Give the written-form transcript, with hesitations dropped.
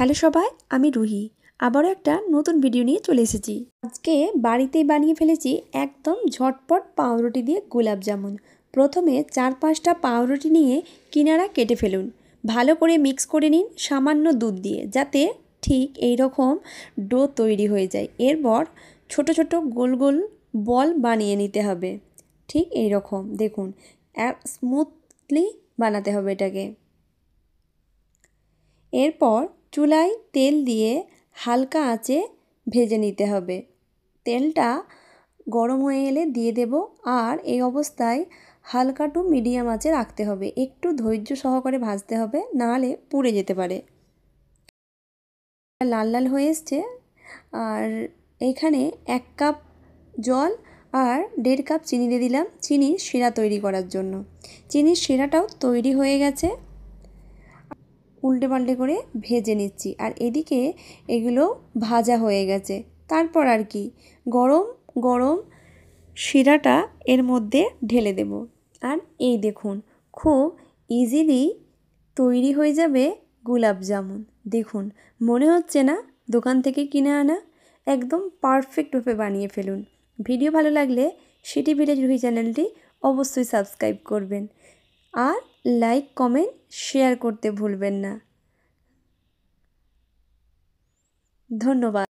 Hello সবাই, আমি রুহি আবারও একটা নতুন ভিডিও নিয়ে চলে এসেছি। আজকে বাড়িতেই বানিয়ে ফেলেছি একদম ঝটপট পাউরুটি দিয়ে গোলাপ জামুন। প্রথমে 4-5টা পাউরুটি নিয়ে কিনারা কেটে ফেলুন, ভালো করে মিক্স করে নিন সামান্য দুধ দিয়ে, যাতে ঠিক এই রকম ডো তৈরি হয়ে যায়। এরপর ছোট ছোট গোল গোল বল বানিয়ে নিতে হবে, ঠিক এই রকম দেখুন, স্মুথলি বানাতে হবে এটাকে। এরপর চুলায় তেল দিয়ে হালকা আঁচে ভেজে নিতে হবে। তেলটা গরম হয়ে এলে দিয়ে দেব, আর এই অবস্থায় হালকা টু মিডিয়াম আঁচে রাখতে হবে। একটু ধৈর্য সহকারে ভাজতে হবে, নাহলে পুড়ে যেতে পারে। লাল লাল হয়ে এসছে, আর এখানে 1 কাপ জল আর 1.5 কাপ চিনি দিয়ে দিলাম চিনির শিরা তৈরি করার জন্য। চিনির শিরাটাও তৈরি হয়ে গেছে, উল্টে পাল্টে করে ভেজে নিচ্ছি। আর এদিকে এগুলো ভাজা হয়ে গেছে। তারপর আর কি, গরম গরম শিরাটা এর মধ্যে ঢেলে দেব। আর এই দেখুন, খুব ইজিলি তৈরি হয়ে যাবে গোলাপ জামুন। দেখুন, মনে হচ্ছে না দোকান থেকে কিনে আনা। একদম পারফেক্টভাবে বানিয়ে ফেলুন। ভিডিও ভালো লাগলে সিটি ভিলেজ রুহি চ্যানেলটি অবশ্যই সাবস্ক্রাইব করবেন, আর লাইক কমেন্ট শেয়ার করতে ভুলবেন না। ধন্যবাদ।